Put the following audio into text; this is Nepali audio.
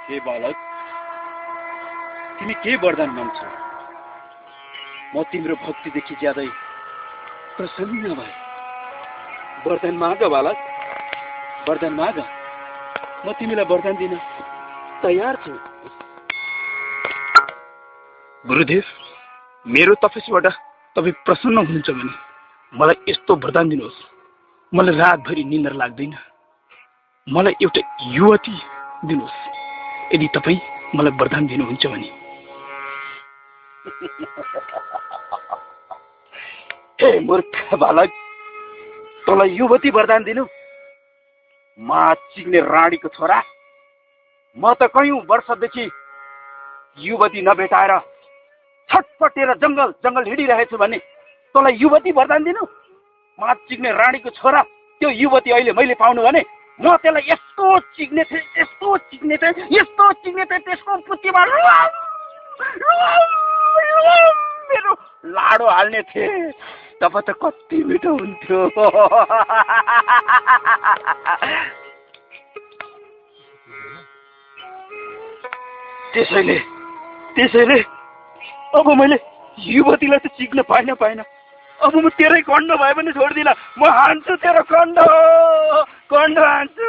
हे बालक, तिमी के वरदान माग्छौ? म तिम्रो भक्तिदेखि ज्यादै प्रसन्न भए। वरदान माग बालक, वरदान माग। म तिमीलाई वरदान दिन तयार छु। गुरुदेव, मेरो तपस्याबाट तपाईँ प्रसन्न हुनुहुन्छ भने मलाई यस्तो वरदान दिनुहोस्। मलाई रातभरि निन्द्रा लाग्दैन। मलाई एउटा युवती दिनुहोस् यदि तपाईँ मलाई वरदान दिनुहुन्छ भने। हे मूर्ख बालक, तँलाई युवती वरदान दिनु? मा चिग्ने रानीको छोरा। म त कयौं वर्षदेखि युवती नभेटाएर छटपटेर जंगल जंगल हिँडिरहेछु भने तँलाई युवती वरदान दिनु? मा चिग्ने रानीको छोरा, त्यो युवती अहिले मैले पाउनु भने म त्यसलाई यस्तो चिग्ने थिएँ, यस्तो चिग्ने थिएँ, यस्तो चिग्ने थिएँ, त्यसको पुत्तीमा मेरो लाडो हाल्ने थिएँ। तब त कति मिठो हुन्थ्यो। त्यसैले अब मैले युवतीलाई त चिक्न पाइन। अब म तेरै कण्ड भए पनि छोड्दिन। म हान्छु तेरो कण्ड हान्छु।